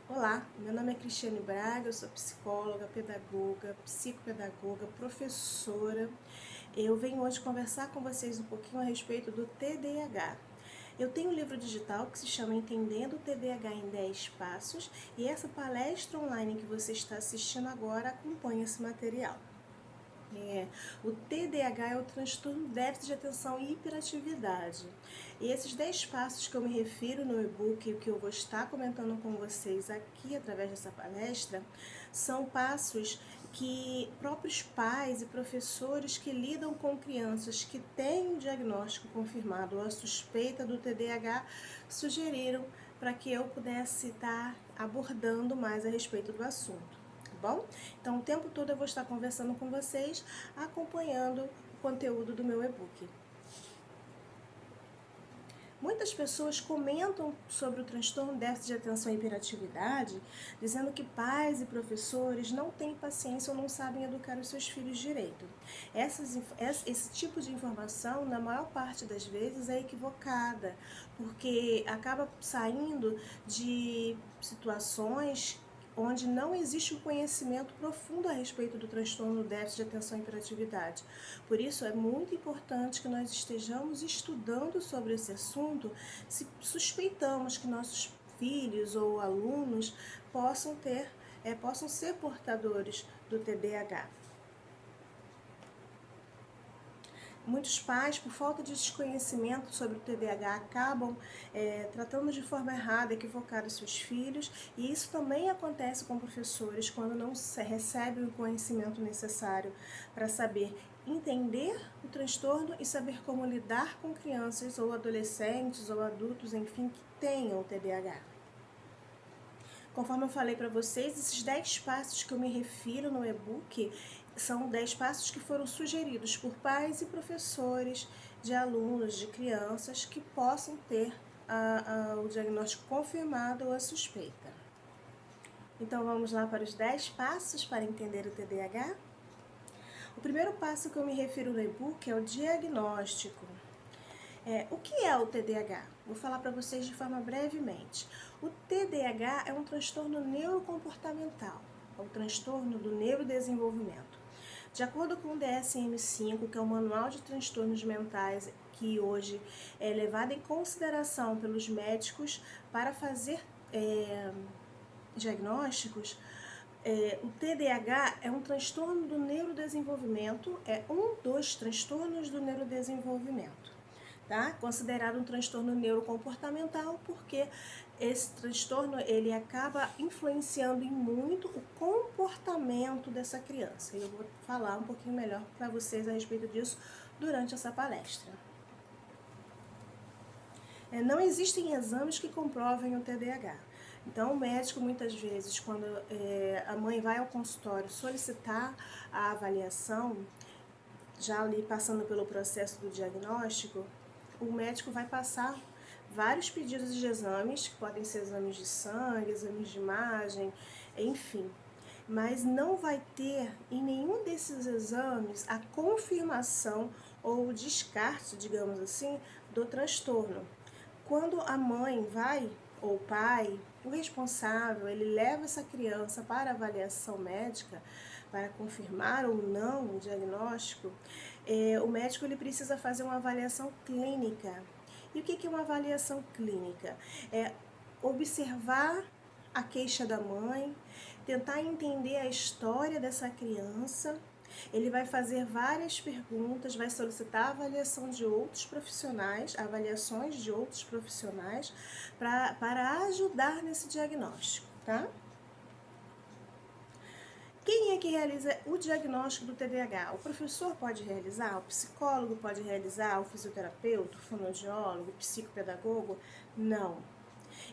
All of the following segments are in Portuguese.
Olá, meu nome é Cristiane Braga, eu sou psicóloga, pedagoga, psicopedagoga, professora. Eu venho hoje conversar com vocês um pouquinho a respeito do TDAH. Eu tenho um livro digital que se chama Entendendo o TDAH em 10 Passos e essa palestra online que você está assistindo agora acompanha esse material. O TDAH é o transtorno déficit de atenção e hiperatividade. E esses 10 passos que eu me refiro no e-book e que eu vou estar comentando com vocês aqui através dessa palestra, são passos que próprios pais e professores que lidam com crianças que têm um diagnóstico confirmado ou a suspeita do TDAH sugeriram para que eu pudesse estar abordando mais a respeito do assunto. Bom? Então, o tempo todo eu vou estar conversando com vocês, acompanhando o conteúdo do meu e-book. Muitas pessoas comentam sobre o transtorno déficit de atenção e hiperatividade, dizendo que pais e professores não têm paciência ou não sabem educar os seus filhos direito. Esse tipo de informação, na maior parte das vezes, é equivocada, porque acaba saindo de situações onde não existe um conhecimento profundo a respeito do transtorno déficit de atenção e hiperatividade. Por isso, é muito importante que nós estejamos estudando sobre esse assunto se suspeitamos que nossos filhos ou alunos possam ser portadores do TDAH. Muitos pais, por falta de desconhecimento sobre o TDAH, acabam tratando de forma errada, equivocada os seus filhos, e isso também acontece com professores quando não recebem o conhecimento necessário para saber entender o transtorno e saber como lidar com crianças ou adolescentes ou adultos, enfim, que tenham o TDAH. Conforme eu falei para vocês, esses 10 passos que eu me refiro no e-book são 10 passos que foram sugeridos por pais e professores de alunos, de crianças que possam ter o diagnóstico confirmado ou a suspeita. Então vamos lá para os 10 passos para entender o TDAH? O primeiro passo que eu me refiro no e-book é o diagnóstico. O que é o TDAH? Vou falar para vocês de forma brevemente. O TDAH é um transtorno neurocomportamental, é um transtorno do neurodesenvolvimento. De acordo com o DSM-5, que é o Manual de Transtornos Mentais, que hoje é levado em consideração pelos médicos para fazer diagnósticos, o TDAH é um transtorno do neurodesenvolvimento, é um dos transtornos do neurodesenvolvimento. Tá? Considerado um transtorno neurocomportamental porque esse transtorno ele acaba influenciando em muito o comportamento dessa criança. Eu vou falar um pouquinho melhor para vocês a respeito disso durante essa palestra. Não existem exames que comprovem o TDAH. Então, o médico, muitas vezes, quando a mãe vai ao consultório solicitar a avaliação, já ali passando pelo processo do diagnóstico, o médico vai passar vários pedidos de exames, que podem ser exames de sangue, exames de imagem, enfim. Mas não vai ter em nenhum desses exames a confirmação ou o descarte, digamos assim, do transtorno. Quando a mãe vai, ou o pai, o responsável, ele leva essa criança para avaliação médica, para confirmar ou não o diagnóstico, o médico ele precisa fazer uma avaliação clínica. E o que é uma avaliação clínica? É observar a queixa da mãe, tentar entender a história dessa criança. Ele vai fazer várias perguntas, vai solicitar a avaliação de outros profissionais, avaliações de outros profissionais, para ajudar nesse diagnóstico, tá? Quem é que realiza o diagnóstico do TDAH? O professor pode realizar, o psicólogo pode realizar, o fisioterapeuta, o fonoaudiólogo, o psicopedagogo? Não.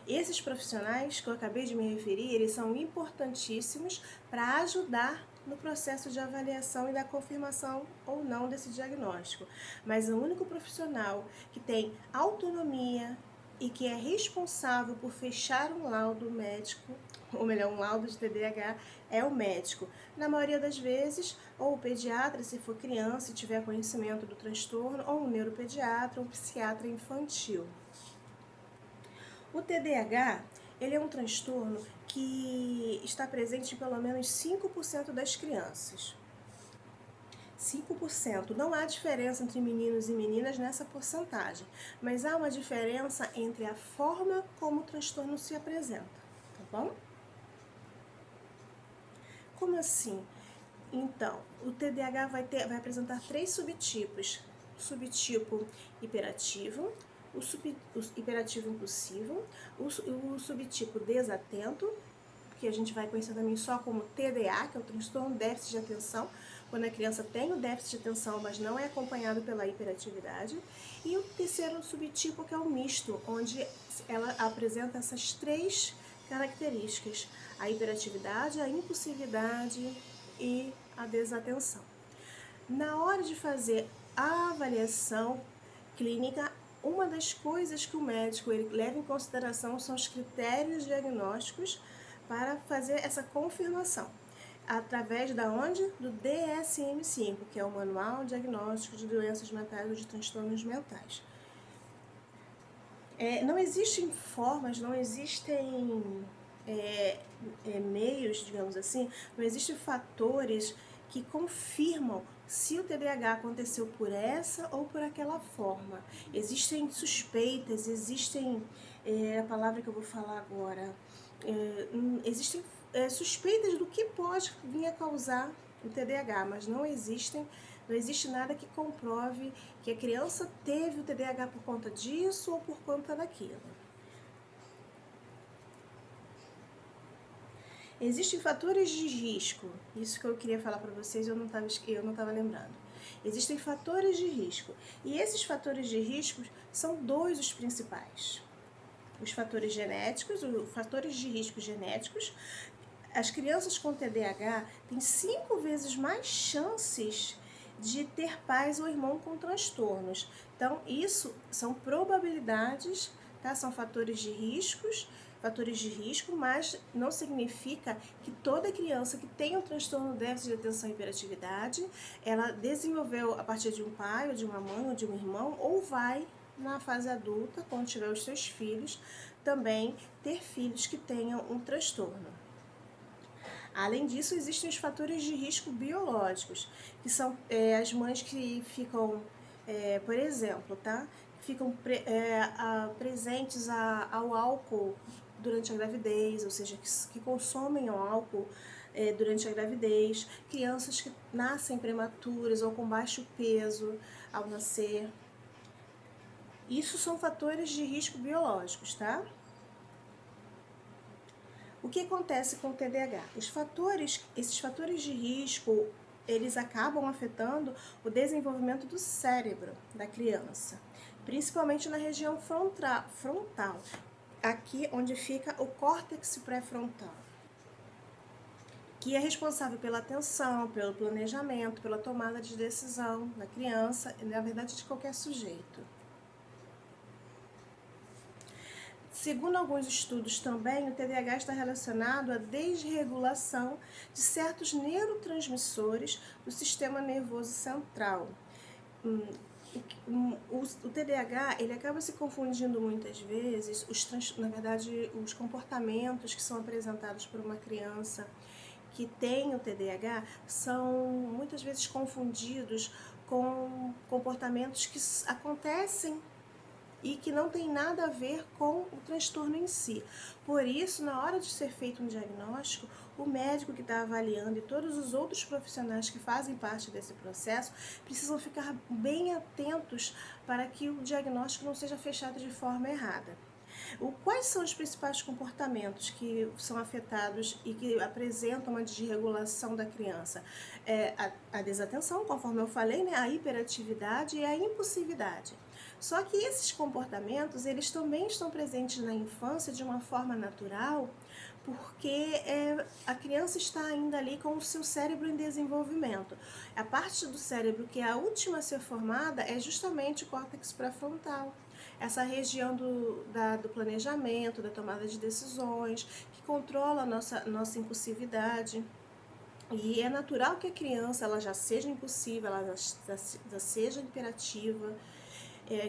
Esses profissionais que eu acabei de me referir, eles são importantíssimos para ajudar no processo de avaliação e da confirmação ou não desse diagnóstico. Mas o único profissional que tem autonomia e que é responsável por fechar um laudo médico, ou melhor, um laudo de TDAH, é o médico. Na maioria das vezes, ou o pediatra, se for criança e tiver conhecimento do transtorno, ou um neuropediatra ou um psiquiatra infantil. O TDAH, ele é um transtorno que está presente em pelo menos 5% das crianças. 5%. Não há diferença entre meninos e meninas nessa porcentagem, mas há uma diferença entre a forma como o transtorno se apresenta, tá bom? Como assim? Então, o TDAH vai apresentar 3 subtipos. O subtipo hiperativo, o hiperativo impulsivo, o subtipo desatento, que a gente vai conhecer também só como TDA, que é o transtorno déficit de atenção, quando a criança tem o déficit de atenção, mas não é acompanhado pela hiperatividade. E o terceiro subtipo, que é o misto, onde ela apresenta essas 3 características: a hiperatividade, a impulsividade e a desatenção. Na hora de fazer a avaliação clínica, uma das coisas que o médico ele leva em consideração são os critérios diagnósticos para fazer essa confirmação. Através da onde? Do DSM-5, que é o Manual Diagnóstico de Doenças Mentais ou de Transtornos Mentais. Não existem formas, não existem meios, digamos assim, não existem fatores que confirmam se o TDAH aconteceu por essa ou por aquela forma. Existem suspeitas, existem, a palavra que eu vou falar agora, existem suspeitas do que pode vir a causar o TDAH, mas não existe nada que comprove que a criança teve o TDAH por conta disso ou por conta daquilo. Existem fatores de risco, isso que eu queria falar para vocês, eu não estava lembrando. Existem fatores de risco, e esses fatores de risco são 2 os principais. Os fatores genéticos, os fatores de risco genéticos. As crianças com TDAH têm 5 vezes mais chances de ter pais ou irmão com transtornos. Então, isso são probabilidades, tá? São fatores de risco, mas não significa que toda criança que tem um transtorno déficit de atenção e hiperatividade, ela desenvolveu a partir de um pai, ou de uma mãe, ou de um irmão, ou vai, na fase adulta, quando tiver os seus filhos, também ter filhos que tenham um transtorno. Além disso, existem os fatores de risco biológicos, que são as mães que ficam, por exemplo, tá? Ficam presentes ao álcool durante a gravidez, ou seja, que consomem o álcool durante a gravidez, crianças que nascem prematuras ou com baixo peso ao nascer. Isso são fatores de risco biológicos, tá? O que acontece com o TDAH? Esses fatores de risco, eles acabam afetando o desenvolvimento do cérebro da criança, principalmente na região frontal, aqui onde fica o córtex pré-frontal, que é responsável pela atenção, pelo planejamento, pela tomada de decisão da criança e, na verdade, de qualquer sujeito. Segundo alguns estudos também, o TDAH está relacionado à desregulação de certos neurotransmissores do sistema nervoso central. O TDAH ele acaba se confundindo muitas vezes, na verdade, os comportamentos que são apresentados por uma criança que tem o TDAH são muitas vezes confundidos com comportamentos que acontecem e que não tem nada a ver com o transtorno em si. Por isso, na hora de ser feito um diagnóstico, o médico que está avaliando e todos os outros profissionais que fazem parte desse processo precisam ficar bem atentos para que o diagnóstico não seja fechado de forma errada. Quais são os principais comportamentos que são afetados e que apresentam uma desregulação da criança? A desatenção, conforme eu falei, né? A hiperatividade e a impulsividade. Só que esses comportamentos, eles também estão presentes na infância de uma forma natural, porque a criança está ainda ali com o seu cérebro em desenvolvimento. A parte do cérebro que é a última a ser formada é justamente o córtex pré-frontal. Essa região do planejamento, da tomada de decisões, que controla a nossa impulsividade. E é natural que a criança ela já seja impulsiva, ela já seja imperativa.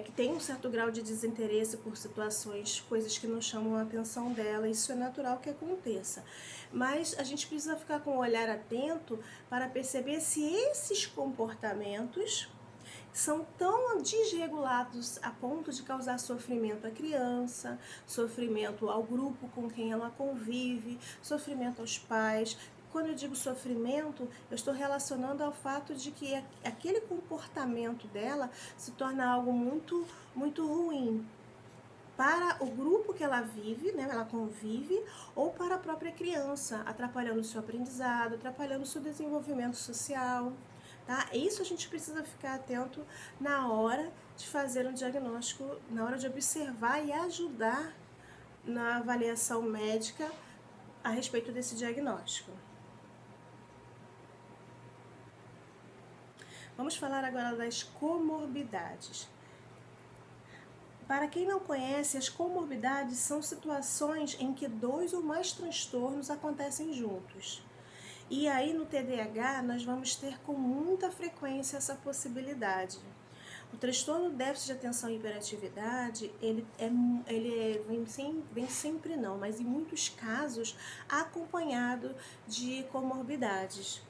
que tem um certo grau de desinteresse por situações, coisas que não chamam a atenção dela, isso é natural que aconteça. Mas a gente precisa ficar com o olhar atento para perceber se esses comportamentos são tão desregulados a ponto de causar sofrimento à criança, sofrimento ao grupo com quem ela convive, sofrimento aos pais. Quando eu digo sofrimento, eu estou relacionando ao fato de que aquele comportamento dela se torna algo muito, muito ruim para o grupo que ela vive, né, ela convive, ou para a própria criança, atrapalhando o seu aprendizado, atrapalhando o seu desenvolvimento social. Tá? Isso a gente precisa ficar atento na hora de fazer um diagnóstico, na hora de observar e ajudar na avaliação médica a respeito desse diagnóstico. Vamos falar agora das comorbidades. Para quem não conhece, as comorbidades são situações em que 2 ou mais transtornos acontecem juntos. E aí no TDAH nós vamos ter com muita frequência essa possibilidade. O transtorno déficit de atenção e hiperatividade, vem sempre não, mas em muitos casos acompanhado de comorbidades.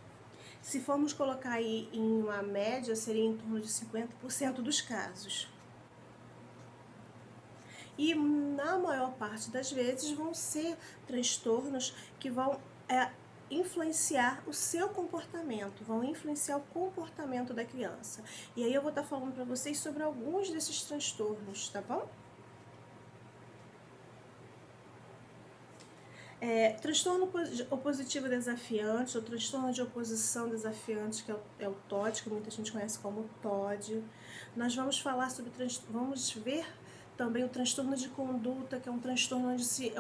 Se formos colocar aí em uma média, seria em torno de 50% dos casos. E na maior parte das vezes vão ser transtornos que vão influenciar o seu comportamento, vão influenciar o comportamento da criança. E aí eu vou estar falando para vocês sobre alguns desses transtornos, tá bom? Transtorno opositivo desafiante, ou transtorno de oposição desafiante, que é o TOD, que muita gente conhece como TOD. Nós vamos falar sobre, vamos ver também o transtorno de conduta, que é um transtorno onde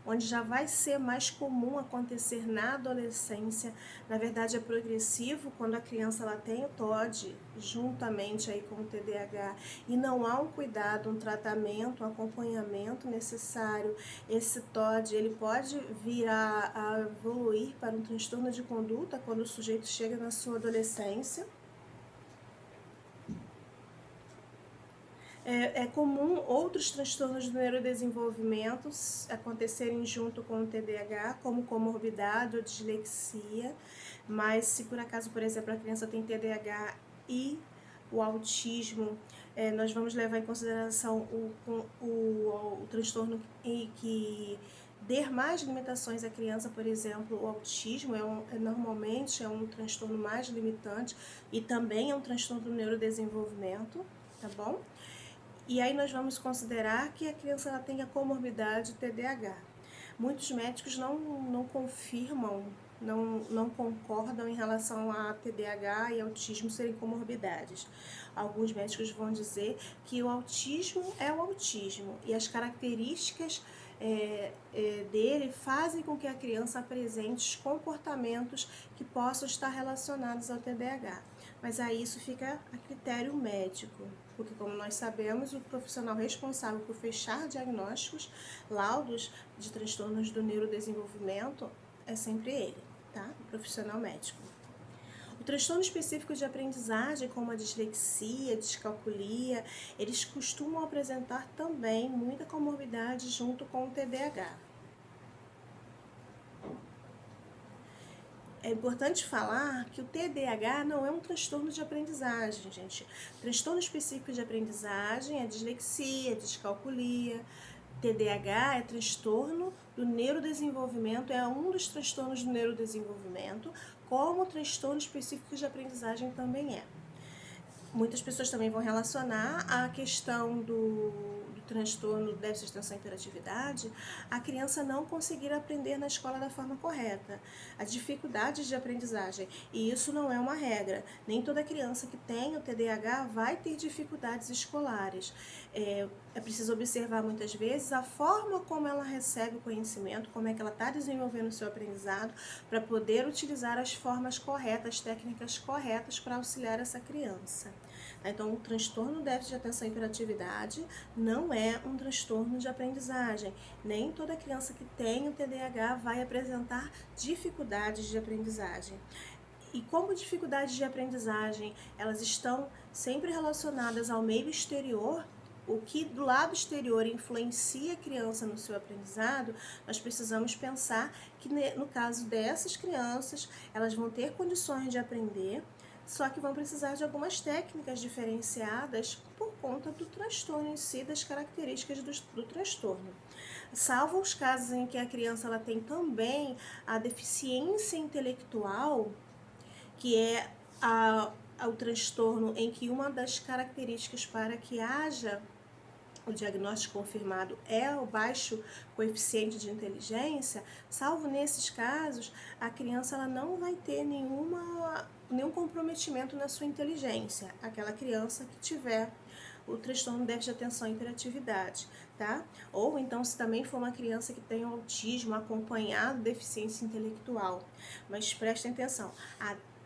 onde já vai ser mais comum acontecer na adolescência. Na verdade é progressivo quando a criança ela tem o TOD juntamente aí com o TDAH e não há um cuidado, um tratamento, um acompanhamento necessário. Esse TOD ele pode vir a evoluir para um transtorno de conduta quando o sujeito chega na sua adolescência. É comum outros transtornos do neurodesenvolvimento acontecerem junto com o TDAH, como comorbidade ou dislexia, mas se por acaso, por exemplo, a criança tem TDAH e o autismo, nós vamos levar em consideração o transtorno que dê mais limitações à criança. Por exemplo, o autismo normalmente é um transtorno mais limitante e também é um transtorno do neurodesenvolvimento, tá bom? E aí nós vamos considerar que a criança ela tem a comorbidade TDAH. Muitos médicos não confirmam, não concordam em relação a TDAH e autismo serem comorbidades. Alguns médicos vão dizer que o autismo é o autismo e as características dele fazem com que a criança apresente comportamentos que possam estar relacionados ao TDAH. Mas aí isso fica a critério médico, porque como nós sabemos, o profissional responsável por fechar diagnósticos, laudos de transtornos do neurodesenvolvimento é sempre ele, tá? O profissional médico. O transtorno específico de aprendizagem, como a dislexia, a descalculia, eles costumam apresentar também muita comorbidade junto com o TDAH. É importante falar que o TDAH não é um transtorno de aprendizagem, gente. Transtorno específico de aprendizagem é dislexia, descalculia. TDAH é transtorno do neurodesenvolvimento, é um dos transtornos do neurodesenvolvimento, como o transtorno específico de aprendizagem também é. Muitas pessoas também vão relacionar a questão do transtorno déficit de atenção e hiperatividade, a criança não conseguir aprender na escola da forma correta, as dificuldades de aprendizagem, e isso não é uma regra. Nem toda criança que tem o TDAH vai ter dificuldades escolares. É preciso observar muitas vezes a forma como ela recebe o conhecimento, como é que ela está desenvolvendo o seu aprendizado, para poder utilizar as formas corretas, as técnicas corretas para auxiliar essa criança. Então, o transtorno déficit de atenção e hiperatividade não é um transtorno de aprendizagem. Nem toda criança que tem o TDAH vai apresentar dificuldades de aprendizagem. E como dificuldades de aprendizagem, elas estão sempre relacionadas ao meio exterior, o que do lado exterior influencia a criança no seu aprendizado, nós precisamos pensar que no caso dessas crianças, elas vão ter condições de aprender, só que vão precisar de algumas técnicas diferenciadas por conta do transtorno em si, das características do transtorno. Salvo os casos em que a criança ela tem também a deficiência intelectual, que é o transtorno em que uma das características para que haja o diagnóstico confirmado é o baixo coeficiente de inteligência, salvo nesses casos, a criança ela não vai ter nenhum comprometimento na sua inteligência, aquela criança que tiver o transtorno de déficit de atenção e hiperatividade, tá? Ou então se também for uma criança que tem autismo acompanhado de deficiência intelectual. Mas prestem atenção,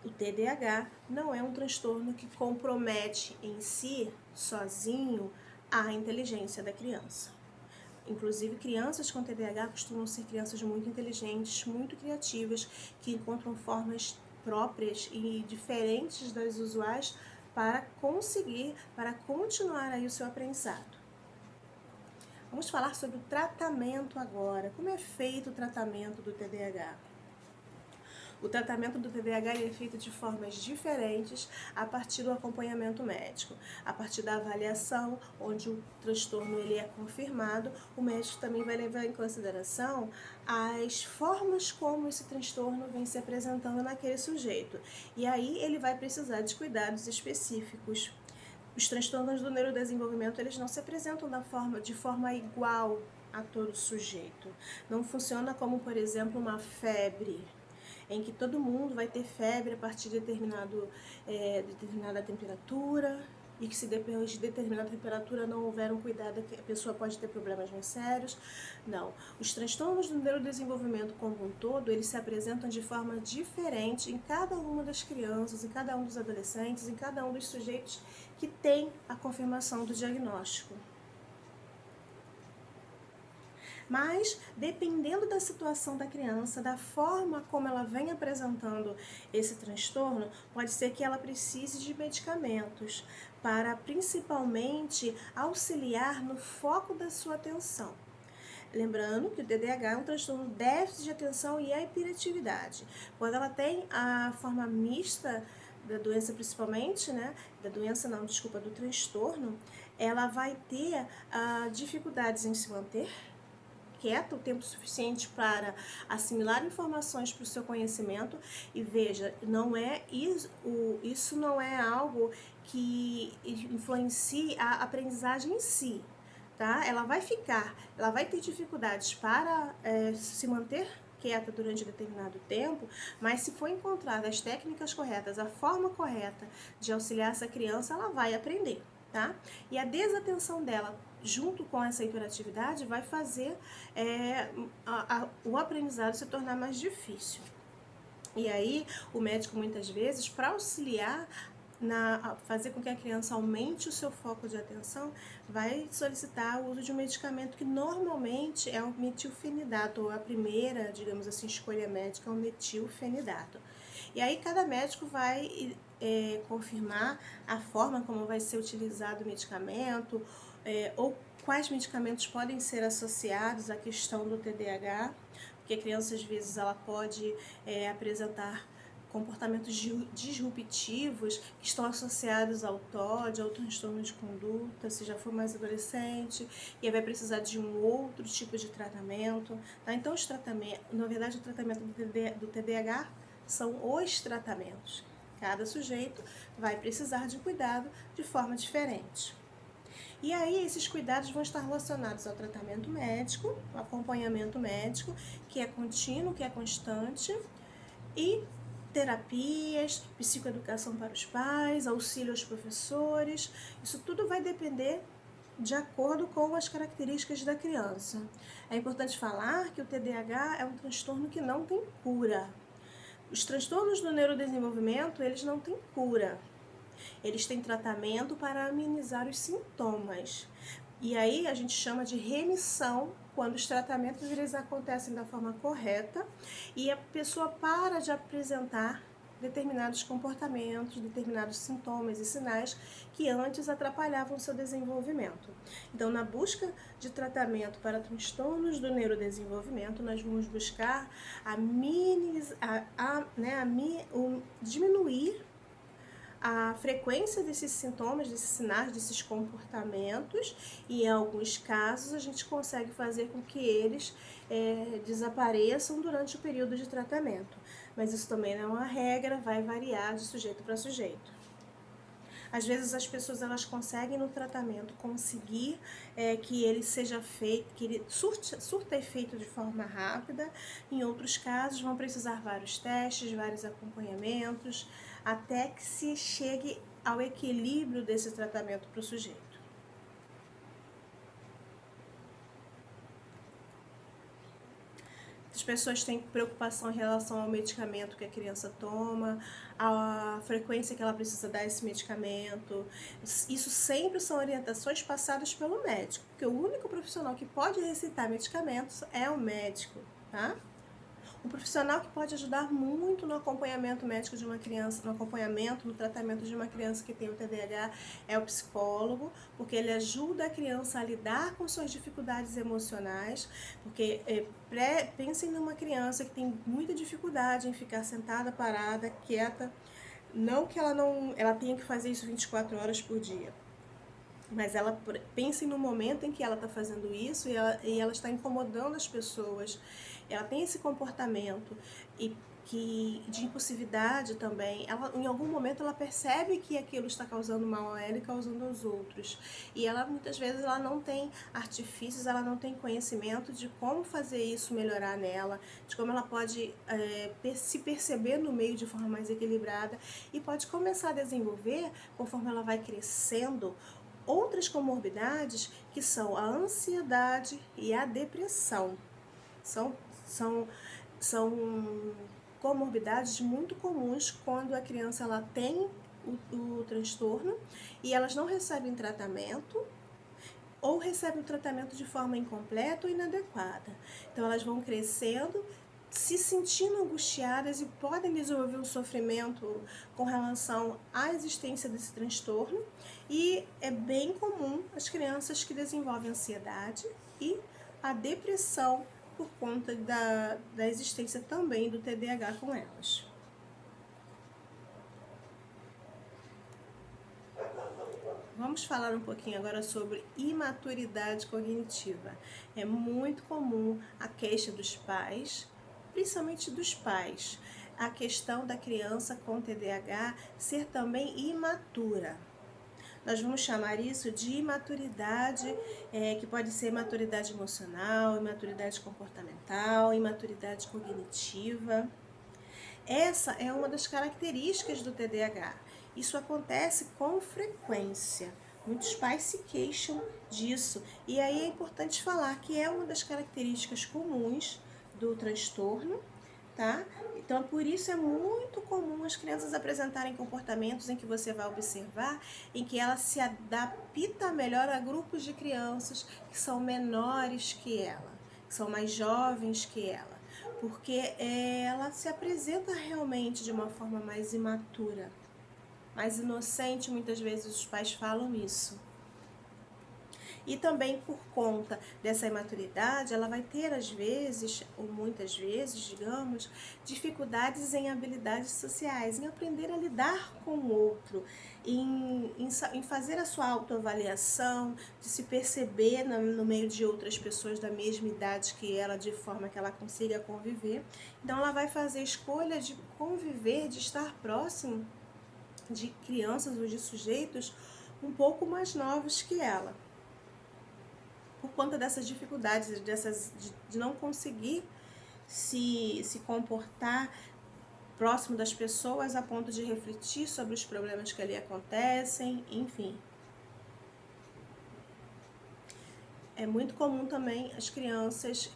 o TDAH não é um transtorno que compromete em si, sozinho, a inteligência da criança. Inclusive, crianças com TDAH costumam ser crianças muito inteligentes, muito criativas, que encontram formas próprias e diferentes das usuais para continuar aí o seu aprendizado. Vamos falar sobre o tratamento agora. Como é feito o tratamento do TDAH? O tratamento do TDAH é feito de formas diferentes a partir do acompanhamento médico. A partir da avaliação, onde o transtorno ele é confirmado, o médico também vai levar em consideração as formas como esse transtorno vem se apresentando naquele sujeito. E aí ele vai precisar de cuidados específicos. Os transtornos do neurodesenvolvimento eles não se apresentam de forma igual a todo sujeito. Não funciona como, por exemplo, uma febre, em que todo mundo vai ter febre a partir de determinada temperatura, e que se depois de determinada temperatura não houver um cuidado, a pessoa pode ter problemas mais sérios. Não. Os transtornos do neurodesenvolvimento como um todo, eles se apresentam de forma diferente em cada uma das crianças, em cada um dos adolescentes, em cada um dos sujeitos que tem a confirmação do diagnóstico. Mas, dependendo da situação da criança, da forma como ela vem apresentando esse transtorno, pode ser que ela precise de medicamentos para, principalmente, auxiliar no foco da sua atenção. Lembrando que o TDAH é um transtorno de déficit de atenção e a hiperatividade. Quando ela tem a forma mista da doença, principalmente, do transtorno, ela vai ter dificuldades em se manter quieta o tempo suficiente para assimilar informações para o seu conhecimento. E veja, isso não é algo que influencie a aprendizagem em si, tá? Ela vai ter dificuldades para se manter quieta durante determinado tempo, mas se for encontrada as técnicas corretas, a forma correta de auxiliar essa criança, ela vai aprender, tá? E a desatenção dela junto com essa hiperatividade vai fazer o aprendizado se tornar mais difícil. E aí o médico muitas vezes, para auxiliar fazer com que a criança aumente o seu foco de atenção, vai solicitar o uso de um medicamento que normalmente é o metilfenidato, ou a primeira, digamos assim, escolha médica é o metilfenidato. E aí cada médico vai confirmar a forma como vai ser utilizado o medicamento, ou quais medicamentos podem ser associados à questão do TDAH, porque a criança às vezes ela pode apresentar comportamentos disruptivos que estão associados ao TOD, ao transtorno de conduta, se já for mais adolescente, e aí vai precisar de um outro tipo de tratamento. Tá? Então, na verdade, o tratamento do TDAH são os tratamentos. Cada sujeito vai precisar de cuidado de forma diferente. E aí, esses cuidados vão estar relacionados ao tratamento médico, ao acompanhamento médico, que é contínuo, que é constante, e terapias, psicoeducação para os pais, auxílio aos professores. Isso tudo vai depender de acordo com as características da criança. É importante falar que o TDAH é um transtorno que não tem cura. Os transtornos do neurodesenvolvimento, eles não têm cura. Eles têm tratamento para amenizar os sintomas. E aí a gente chama de remissão quando os tratamentos eles acontecem da forma correta e a pessoa para de apresentar determinados comportamentos, determinados sintomas e sinais que antes atrapalhavam o seu desenvolvimento. Então, na busca de tratamento para transtornos do neurodesenvolvimento, nós vamos buscar diminuir a frequência desses sintomas, desses sinais, desses comportamentos, e em alguns casos a gente consegue fazer com que eles desapareçam durante o período de tratamento. Mas isso também não é uma regra, vai variar de sujeito para sujeito. Às vezes as pessoas elas conseguem no tratamento conseguir que ele seja feito, que ele surta efeito de forma rápida. Em outros casos vão precisar vários testes, vários acompanhamentos, até que se chegue ao equilíbrio desse tratamento para o sujeito. As pessoas têm preocupação em relação ao medicamento que a criança toma, a frequência que ela precisa dar esse medicamento. Isso sempre são orientações passadas pelo médico, porque o único profissional que pode recitar medicamentos é o médico, tá? Um profissional que pode ajudar muito no acompanhamento médico de uma criança, no tratamento de uma criança que tem o TDAH, é o psicólogo, porque ele ajuda a criança a lidar com suas dificuldades emocionais, porque pensem numa criança que tem muita dificuldade em ficar sentada, parada, quieta, não que ela tenha que fazer isso 24 horas por dia. Mas pensem no momento em que ela está fazendo isso e ela está incomodando as pessoas. Ela tem esse comportamento de impulsividade também. Em algum momento ela percebe que aquilo está causando mal a ela e causando aos outros. E muitas vezes ela não tem artifícios, ela não tem conhecimento de como fazer isso melhorar nela, de como ela pode se perceber no meio de forma mais equilibrada e pode começar a desenvolver, conforme ela vai crescendo, outras comorbidades que são a ansiedade e a depressão. São comorbidades muito comuns quando a criança ela tem o transtorno e elas não recebem tratamento ou recebem o tratamento de forma incompleta ou inadequada. Então elas vão crescendo, se sentindo angustiadas e podem desenvolver um sofrimento com relação à existência desse transtorno. E é bem comum as crianças que desenvolvem ansiedade e a depressão por conta da existência também do TDAH com elas. Vamos falar um pouquinho agora sobre imaturidade cognitiva. É muito comum a queixa dos pais, principalmente dos pais, a questão da criança com TDAH ser também imatura. Nós vamos chamar isso de imaturidade, que pode ser imaturidade emocional, imaturidade comportamental, imaturidade cognitiva. Essa é uma das características do TDAH. Isso acontece com frequência. Muitos pais se queixam disso. E aí é importante falar que é uma das características comuns do transtorno, tá? Então, por isso é muito comum as crianças apresentarem comportamentos em que você vai observar, em que ela se adapta melhor a grupos de crianças que são menores que ela, que são mais jovens que ela, porque ela se apresenta realmente de uma forma mais imatura, mais inocente, muitas vezes os pais falam isso. E também por conta dessa imaturidade, ela vai ter às vezes, ou muitas vezes, digamos, dificuldades em habilidades sociais, em aprender a lidar com o outro, em fazer a sua autoavaliação, de se perceber no meio de outras pessoas da mesma idade que ela, de forma que ela consiga conviver. Então ela vai fazer a escolha de conviver, de estar próximo de crianças ou de sujeitos um pouco mais novos que ela, por conta dessas dificuldades, de não conseguir se comportar próximo das pessoas a ponto de refletir sobre os problemas que ali acontecem, enfim. É muito comum também as crianças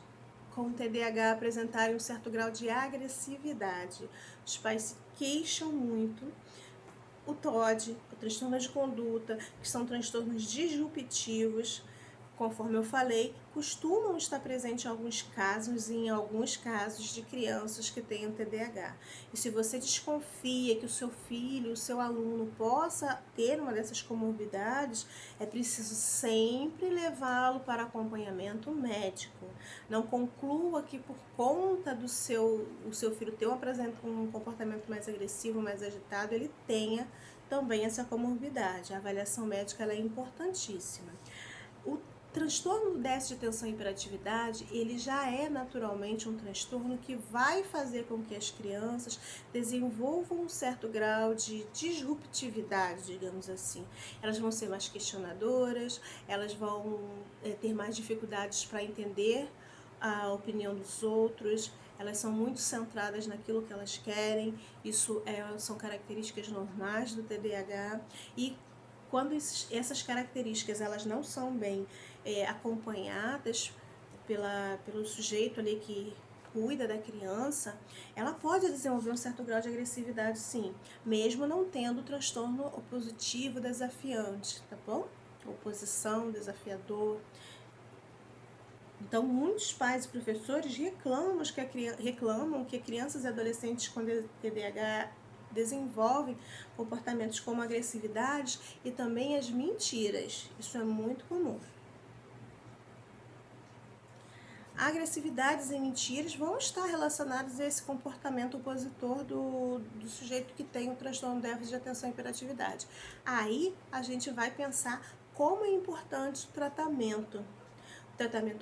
com TDAH apresentarem um certo grau de agressividade. Os pais se queixam muito. O TOD, o transtorno de conduta, que são transtornos disruptivos, conforme eu falei, costumam estar presentes em alguns casos e em alguns casos de crianças que têm TDAH. E se você desconfia que o seu filho, o seu aluno possa ter uma dessas comorbidades, é preciso sempre levá-lo para acompanhamento médico. Não conclua que por conta do o seu filho ter um comportamento mais agressivo, mais agitado, ele tenha também essa comorbidade. A avaliação médica ela é importantíssima. O transtorno do déficit de atenção e hiperatividade, ele já é naturalmente um transtorno que vai fazer com que as crianças desenvolvam um certo grau de disruptividade, digamos assim. Elas vão ser mais questionadoras, elas vão ter mais dificuldades para entender a opinião dos outros, elas são muito centradas naquilo que elas querem, isso são características normais do TDAH, e quando essas características elas não são bem acompanhadas pelo sujeito ali que cuida da criança, ela pode desenvolver um certo grau de agressividade, sim, mesmo não tendo transtorno opositivo desafiante, tá bom? Oposição, desafiador. Então, muitos pais e professores reclamam que crianças e adolescentes com TDAH desenvolvem comportamentos como agressividade e também as mentiras. Isso é muito comum. Agressividades e mentiras vão estar relacionadas a esse comportamento opositor do sujeito que tem o transtorno déficit de atenção e hiperatividade. Aí a gente vai pensar como é importante o tratamento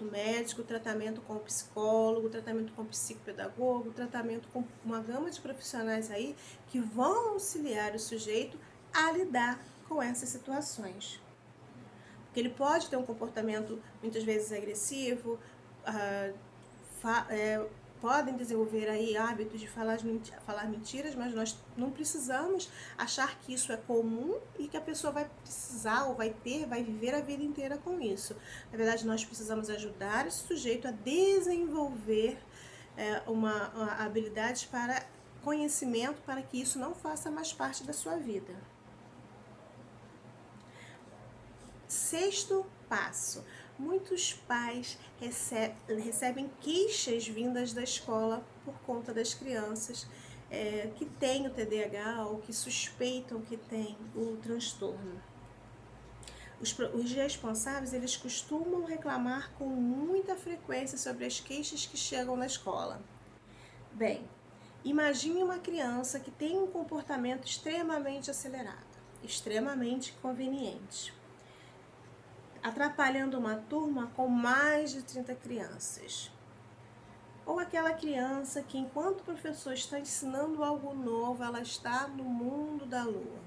médico, tratamento com psicólogo, tratamento com psicopedagogo, tratamento com uma gama de profissionais aí que vão auxiliar o sujeito a lidar com essas situações. Porque ele pode ter um comportamento muitas vezes agressivo, podem desenvolver aí hábitos de falar mentiras, mas nós não precisamos achar que isso é comum e que a pessoa vai precisar ou vai viver a vida inteira com isso. Na verdade, nós precisamos ajudar esse sujeito a desenvolver uma habilidade para conhecimento para que isso não faça mais parte da sua vida. Sexto passo. Muitos pais recebem queixas vindas da escola por conta das crianças que têm o TDAH ou que suspeitam que têm o transtorno. Os responsáveis, eles costumam reclamar com muita frequência sobre as queixas que chegam na escola. Bem, imagine uma criança que tem um comportamento extremamente acelerado, extremamente inconveniente, atrapalhando uma turma com mais de 30 crianças. Ou aquela criança que, enquanto o professor está ensinando algo novo, ela está no mundo da lua.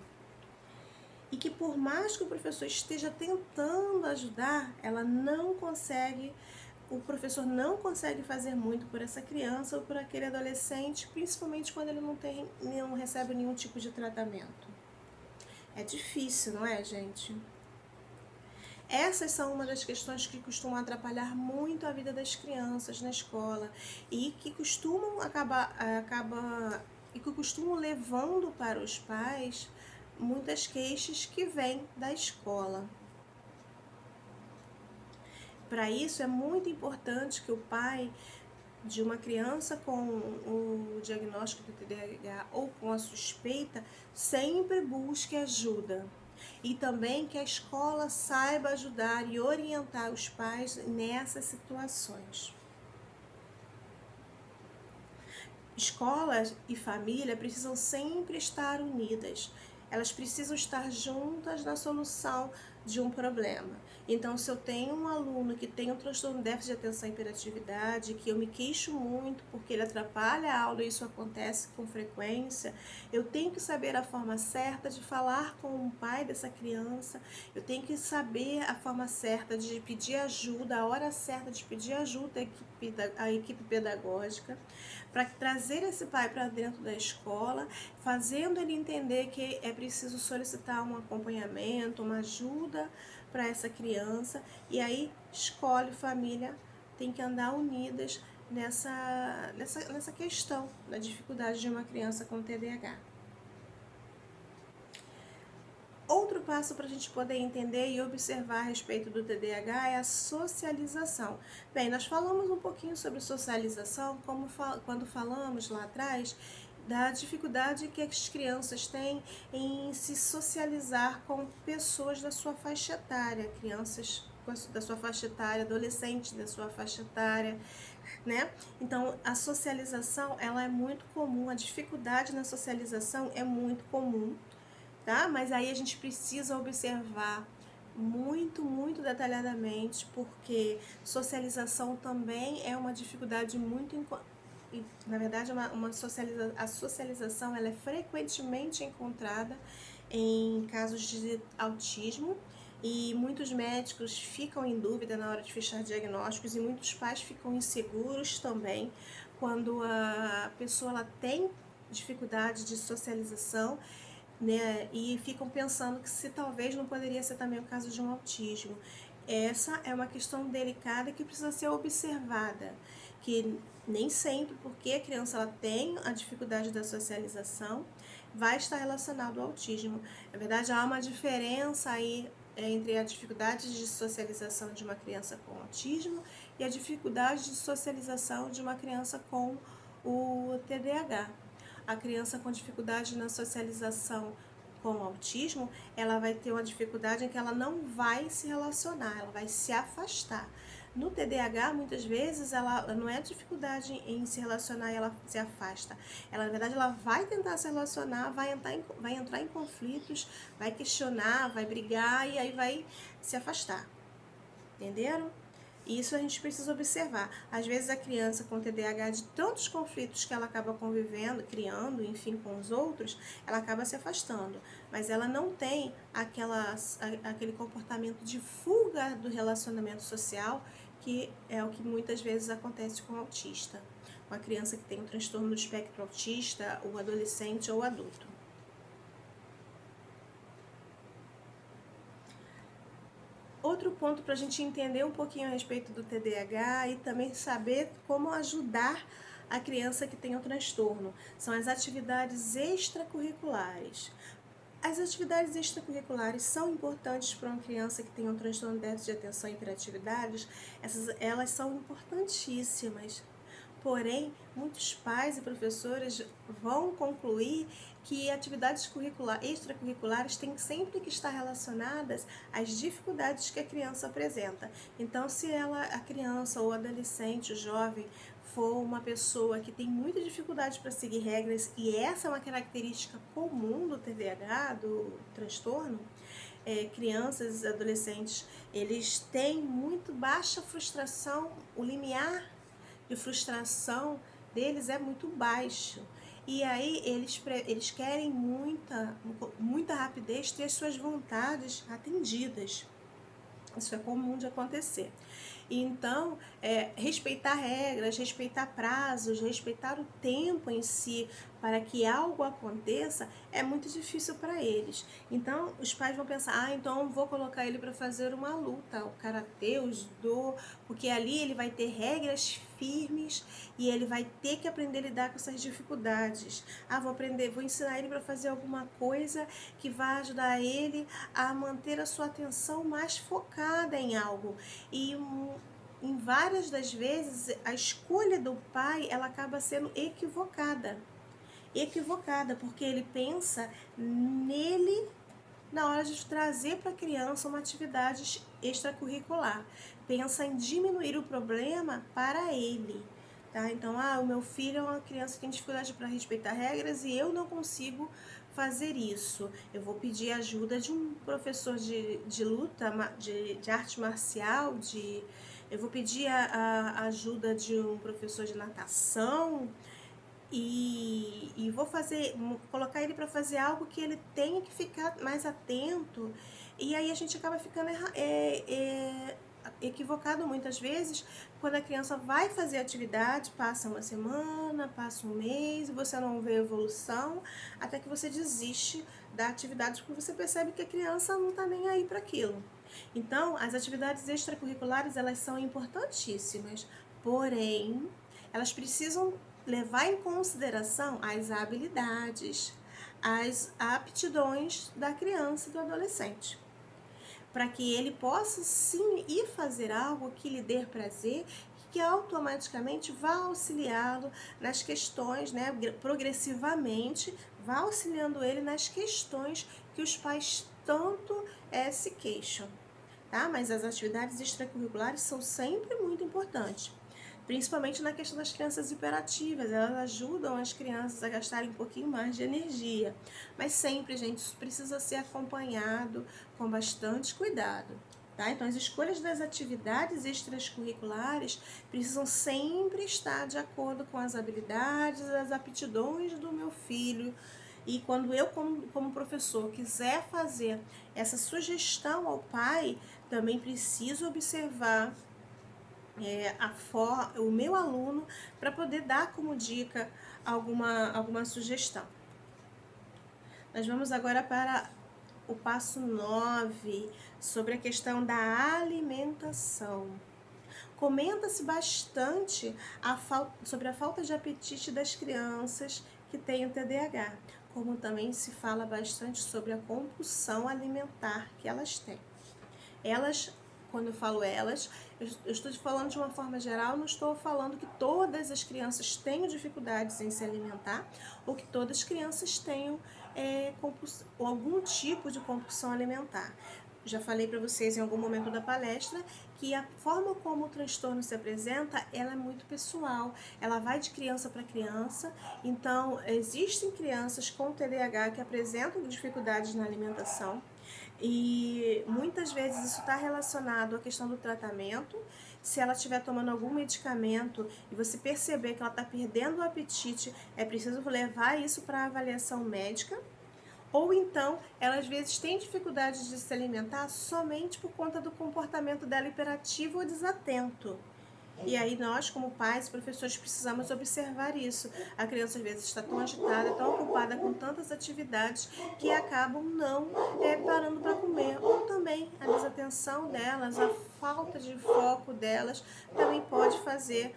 E que por mais que o professor esteja tentando ajudar, o professor não consegue fazer muito por essa criança ou por aquele adolescente, principalmente quando ele não recebe nenhum tipo de tratamento. É difícil, não é, gente? Essas são uma das questões que costumam atrapalhar muito a vida das crianças na escola e que costumam costumam levando para os pais muitas queixas que vêm da escola. Para isso é muito importante que o pai de uma criança com o diagnóstico do TDAH ou com a suspeita sempre busque ajuda. E também que a escola saiba ajudar e orientar os pais nessas situações. Escola e família precisam sempre estar unidas. Elas precisam estar juntas na solução de um problema. Então, se eu tenho um aluno que tem um transtorno de déficit de atenção e hiperatividade, que eu me queixo muito porque ele atrapalha a aula e isso acontece com frequência, eu tenho que saber a forma certa de falar com o pai dessa criança, eu tenho que saber a forma certa de pedir ajuda, a hora certa de pedir ajuda à equipe pedagógica, para trazer esse pai para dentro da escola, fazendo ele entender que é preciso solicitar um acompanhamento, uma ajuda para essa criança, e aí escola e família tem que andar unidas nessa questão da dificuldade de uma criança com TDAH. Outro passo para a gente poder entender e observar a respeito do TDAH é a socialização. Bem, nós falamos um pouquinho sobre socialização quando falamos lá atrás da dificuldade que as crianças têm em se socializar com pessoas da sua faixa etária, crianças da sua faixa etária, adolescentes da sua faixa etária, né? Então, a socialização, ela é muito comum, a dificuldade na socialização é muito comum, tá? Mas aí a gente precisa observar muito detalhadamente, porque socialização também é uma dificuldade na verdade, a socialização ela é frequentemente encontrada em casos de autismo, e muitos médicos ficam em dúvida na hora de fechar diagnósticos, e muitos pais ficam inseguros também quando a pessoa ela tem dificuldade de socialização, né, e ficam pensando que se talvez não poderia ser também o caso de um autismo. Essa é uma questão delicada que precisa ser observada, que nem sempre, porque a criança ela tem a dificuldade da socialização, vai estar relacionado ao autismo. Na verdade, há uma diferença aí entre a dificuldade de socialização de uma criança com autismo e a dificuldade de socialização de uma criança com o TDAH. A criança com dificuldade na socialização com autismo, ela vai ter uma dificuldade em que ela não vai se relacionar, ela vai se afastar. No TDAH, muitas vezes, ela não é dificuldade em se relacionar e ela se afasta. Ela, na verdade, ela vai tentar se relacionar, vai entrar em conflitos, vai questionar, vai brigar e aí vai se afastar. Entenderam? Isso a gente precisa observar. Às vezes a criança com TDAH, de tantos conflitos que ela acaba convivendo, criando, enfim, com os outros, ela acaba se afastando. Mas ela não tem aquele comportamento de fuga do relacionamento social, que é o que muitas vezes acontece com o autista. Com a criança que tem um transtorno do espectro autista, o adolescente ou o adulto. Outro ponto para a gente entender um pouquinho a respeito do TDAH e também saber como ajudar a criança que tem o transtorno são as atividades extracurriculares. As atividades extracurriculares são importantes para uma criança que tem um transtorno de déficit de atenção e hiperatividades. Elas são importantíssimas. Porém, muitos pais e professores vão concluir que atividades extracurriculares têm sempre que estar relacionadas às dificuldades que a criança apresenta. Então, se a criança ou adolescente, o jovem, for uma pessoa que tem muita dificuldade para seguir regras, e essa é uma característica comum do TDAH, do transtorno, crianças e adolescentes, eles têm muito baixa frustração, o limiar de frustração deles é muito baixo. E aí eles querem muita rapidez ter suas vontades atendidas. Isso é comum de acontecer. Então, respeitar regras, respeitar prazos, respeitar o tempo em si para que algo aconteça é muito difícil para eles. Então, os pais vão pensar, então eu vou colocar ele para fazer uma luta, o karatê, o judô, porque ali ele vai ter regras firmes e ele vai ter que aprender a lidar com essas dificuldades. Vou ensinar ele para fazer alguma coisa que vai ajudar ele a manter a sua atenção mais focada em algo. E em várias das vezes a escolha do pai ela acaba sendo equivocada, porque ele pensa nele na hora de trazer para a criança uma atividade extracurricular, pensa em diminuir o problema para ele. Tá? Então, o meu filho é uma criança que tem dificuldade para respeitar regras e eu não consigo fazer isso. Eu vou pedir ajuda de um professor de luta, de arte marcial, eu vou pedir a ajuda de um professor de natação e vou colocar ele para fazer algo que ele tenha que ficar mais atento. E aí a gente acaba ficando equivocado muitas vezes quando a criança vai fazer atividade, passa uma semana, passa um mês e você não vê evolução, até que você desiste da atividade porque você percebe que a criança não está nem aí para aquilo. Então, as atividades extracurriculares, elas são importantíssimas, porém, elas precisam levar em consideração as habilidades, as aptidões da criança e do adolescente, para que ele possa sim ir fazer algo que lhe dê prazer, que automaticamente vá auxiliá-lo nas questões, né, progressivamente, vá auxiliando ele nas questões que os pais tanto se queixam, tá? Mas as atividades extracurriculares são sempre muito importantes, principalmente na questão das crianças hiperativas. Elas ajudam as crianças a gastarem um pouquinho mais de energia, mas sempre, gente, isso precisa ser acompanhado com bastante cuidado, tá? Então, as escolhas das atividades extracurriculares precisam sempre estar de acordo com as habilidades, as aptidões do meu filho. E quando eu, como professor, quiser fazer essa sugestão ao pai, também preciso observar o meu aluno, para poder dar como dica alguma sugestão. Nós vamos agora para o passo 9, sobre a questão da alimentação. Comenta-se bastante sobre a falta de apetite das crianças que têm o TDAH, como também se fala bastante sobre a compulsão alimentar que elas têm. Elas, quando eu falo elas, eu estou falando de uma forma geral, não estou falando que todas as crianças tenham dificuldades em se alimentar, ou que todas as crianças tenham algum tipo de compulsão alimentar. Já falei para vocês em algum momento da palestra que a forma como o transtorno se apresenta, ela é muito pessoal, ela vai de criança para criança. Então, existem crianças com TDAH que apresentam dificuldades na alimentação, e muitas vezes isso está relacionado à questão do tratamento. Se ela estiver tomando algum medicamento e você perceber que ela está perdendo o apetite, é preciso levar isso para avaliação médica. Ou então, ela às vezes tem dificuldade de se alimentar somente por conta do comportamento dela hiperativo ou desatento. E aí nós, como pais e professores, precisamos observar isso. A criança às vezes está tão agitada, tão ocupada com tantas atividades, que acabam não parando para comer. Ou também a desatenção delas, a falta de foco delas, também pode fazer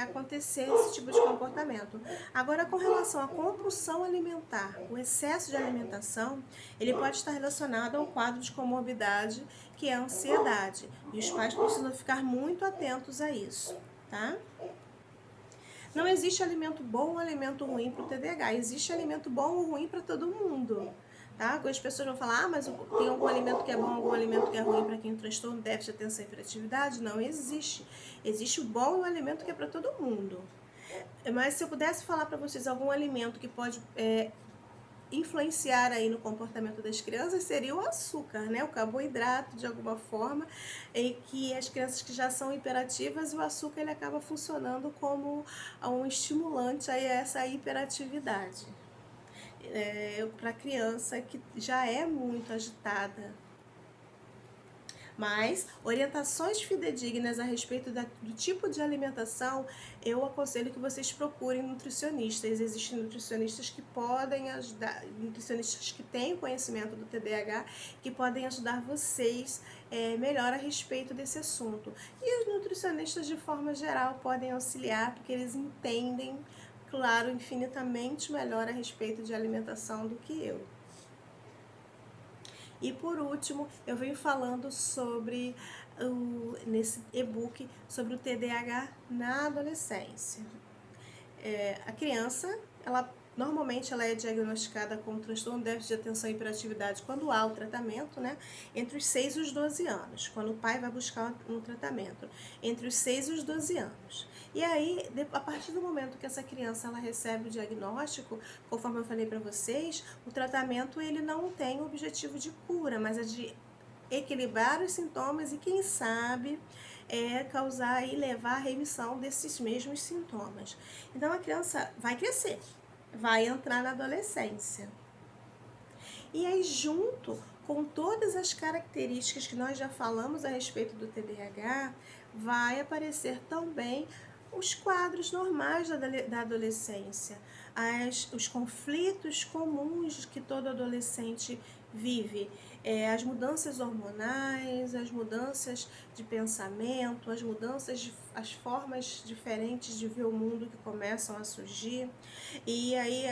acontecer esse tipo de comportamento. Agora, com relação à compulsão alimentar, o excesso de alimentação, ele pode estar relacionado a um quadro de comorbidade, que é a ansiedade, e os pais precisam ficar muito atentos a isso, tá? Não existe alimento bom ou alimento ruim para o TDAH, existe alimento bom ou ruim para todo mundo, tá? Algumas pessoas vão falar, mas tem algum alimento que é bom, algum alimento que é ruim para quem tem transtorno, déficit de atenção e hiperatividade? Não existe. Existe o bom e o alimento que é para todo mundo. Mas se eu pudesse falar para vocês algum alimento que pode influenciar aí no comportamento das crianças, seria o açúcar, né? O carboidrato, de alguma forma, em que as crianças que já são hiperativas, o açúcar ele acaba funcionando como um estimulante aí a essa hiperatividade. Para a criança que já é muito agitada. Mas orientações fidedignas a respeito do tipo de alimentação, eu aconselho que vocês procurem nutricionistas. Existem nutricionistas que podem ajudar, nutricionistas que têm conhecimento do TDAH, que podem ajudar vocês melhor a respeito desse assunto. E os nutricionistas, de forma geral, podem auxiliar, porque eles entendem, claro, infinitamente melhor a respeito de alimentação do que eu. E por último, eu venho falando sobre, nesse e-book, sobre o TDAH na adolescência. A criança, normalmente ela é diagnosticada com transtorno de déficit de atenção e hiperatividade quando há o tratamento, né? Entre os 6 e os 12 anos, quando o pai vai buscar um tratamento, entre os 6 e os 12 anos. E aí, a partir do momento que essa criança ela recebe o diagnóstico, conforme eu falei para vocês, o tratamento ele não tem o objetivo de cura, mas é de equilibrar os sintomas e, quem sabe, causar e levar à remissão desses mesmos sintomas. Então, a criança vai crescer, vai entrar na adolescência. E aí, junto com todas as características que nós já falamos a respeito do TDAH, vai aparecer também os quadros normais da adolescência, os conflitos comuns que todo adolescente vive. as mudanças hormonais, as mudanças de pensamento, as formas diferentes de ver o mundo que começam a surgir. E aí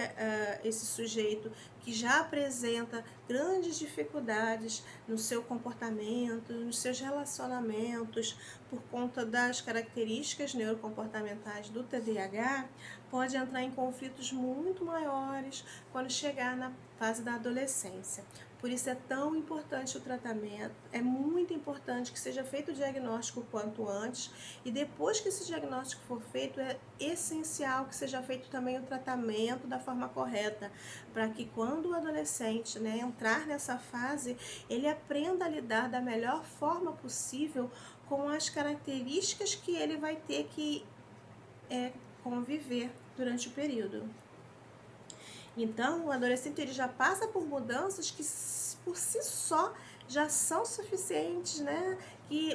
esse sujeito que já apresenta grandes dificuldades no seu comportamento, nos seus relacionamentos, por conta das características neurocomportamentais do TDAH, pode entrar em conflitos muito maiores quando chegar na fase da adolescência. Por isso é tão importante o tratamento, é muito importante que seja feito o diagnóstico o quanto antes, e depois que esse diagnóstico for feito, é essencial que seja feito também o tratamento da forma correta, para que quando o adolescente, né, entrar nessa fase, ele aprenda a lidar da melhor forma possível com as características que ele vai ter que conviver durante o período. Então, o adolescente ele já passa por mudanças que por si só já são suficientes, né,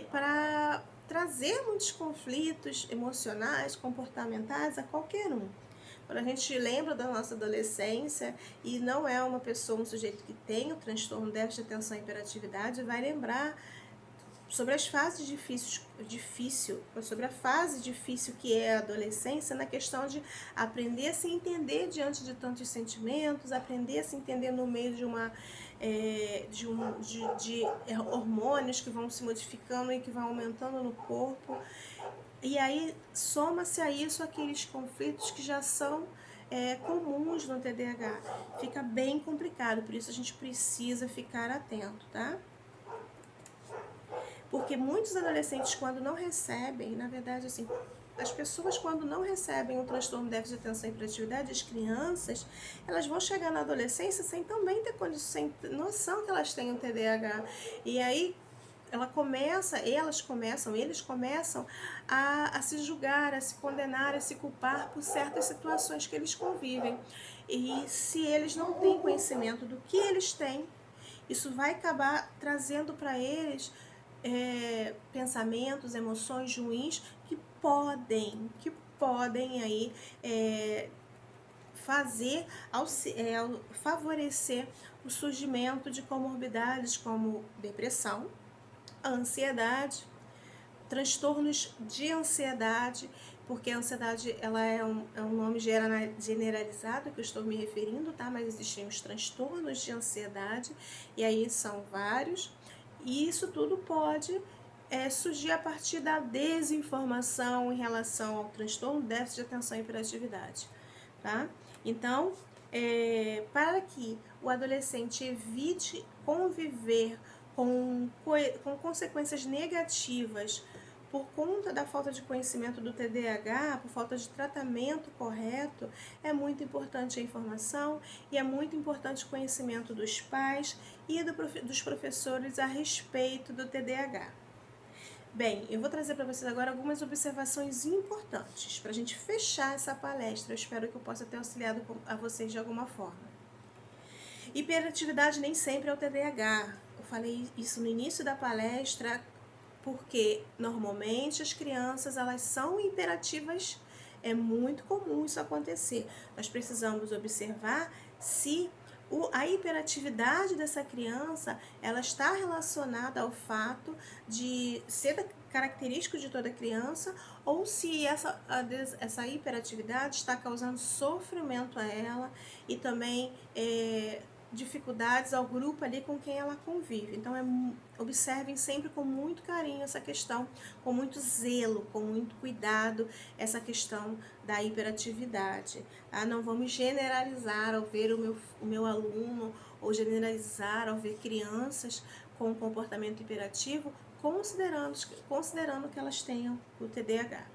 para trazer muitos conflitos emocionais, comportamentais a qualquer um. Quando a gente lembra da nossa adolescência e não é uma pessoa, um sujeito que tem o transtorno déficit de atenção e hiperatividade, vai lembrar sobre as fases sobre a fase difícil que é a adolescência, na questão de aprender a se entender diante de tantos sentimentos, aprender a se entender no meio de hormônios que vão se modificando e que vão aumentando no corpo. E aí soma-se a isso aqueles conflitos que já são comuns no TDAH. Fica bem complicado, por isso a gente precisa ficar atento, tá? Porque muitos adolescentes, quando não recebem, na verdade, assim, as pessoas quando não recebem o transtorno de déficit de atenção e hiperatividade, as crianças, elas vão chegar na adolescência sem também ter sem noção que elas têm um TDAH. E aí eles começam a se julgar, a se condenar, a se culpar por certas situações que eles convivem. E se eles não têm conhecimento do que eles têm, isso vai acabar trazendo para eles pensamentos, emoções ruins que podem aí favorecer o surgimento de comorbidades como depressão, ansiedade, transtornos de ansiedade, porque a ansiedade ela é um nome generalizado que eu estou me referindo, tá? Mas existem os transtornos de ansiedade, e aí são vários, e isso tudo pode surgir a partir da desinformação em relação ao transtorno déficit de atenção e hiperatividade, tá? Então, para que o adolescente evite conviver com consequências negativas por conta da falta de conhecimento do TDAH, por falta de tratamento correto, é muito importante a informação e é muito importante o conhecimento dos pais e dos professores a respeito do TDAH. Bem, eu vou trazer para vocês agora algumas observações importantes para a gente fechar essa palestra. Eu espero que eu possa ter auxiliado a vocês de alguma forma. Hiperatividade nem sempre é o TDAH. Eu falei isso no início da palestra porque normalmente as crianças elas são hiperativas, é muito comum isso acontecer. Nós precisamos observar se a hiperatividade dessa criança ela está relacionada ao fato de ser característico de toda criança ou se essa hiperatividade está causando sofrimento a ela e também dificuldades ao grupo ali com quem ela convive. Então, observem sempre com muito carinho essa questão, com muito zelo, com muito cuidado, essa questão da hiperatividade. Tá? Não vamos generalizar ao ver o meu aluno, ou generalizar ao ver crianças com comportamento hiperativo, considerando que elas tenham o TDAH.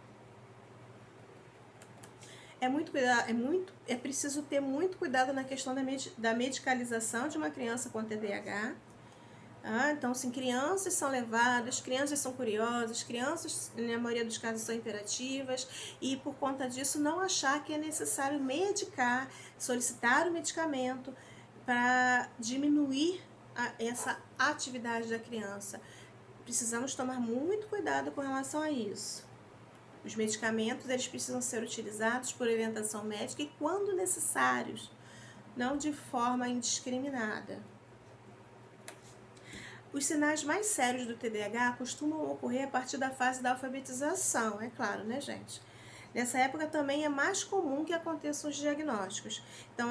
É preciso ter muito cuidado na questão da medicalização de uma criança com TDAH. Então, assim, crianças são levadas, crianças são curiosas, crianças, na maioria dos casos, são imperativas, e por conta disso não achar que é necessário medicar, solicitar o medicamento para diminuir essa atividade da criança. Precisamos tomar muito cuidado com relação a isso. Os medicamentos eles precisam ser utilizados por orientação médica e quando necessários, não de forma indiscriminada. Os sinais mais sérios do TDAH costumam ocorrer a partir da fase da alfabetização, é claro, né, gente? Nessa época também é mais comum que aconteçam os diagnósticos. Então,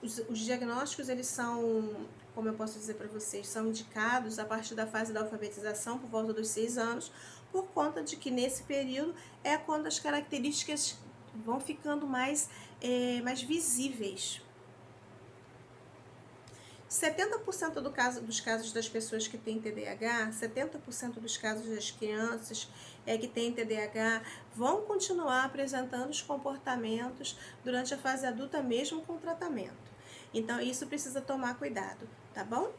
os diagnósticos, eles são, como eu posso dizer para vocês, são indicados a partir da fase da alfabetização, por volta dos 6 anos, por conta de que nesse período é quando as características vão ficando mais visíveis. 70% dos casos das pessoas que têm TDAH, 70% dos casos das crianças que têm TDAH vão continuar apresentando os comportamentos durante a fase adulta, mesmo com tratamento. Então, isso precisa tomar cuidado, tá bom?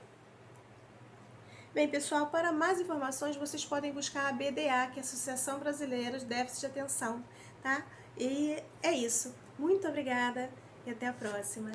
Bem, pessoal, para mais informações, vocês podem buscar a BDA, que é a Associação Brasileira de Déficit de Atenção, tá? E é isso. Muito obrigada e até a próxima.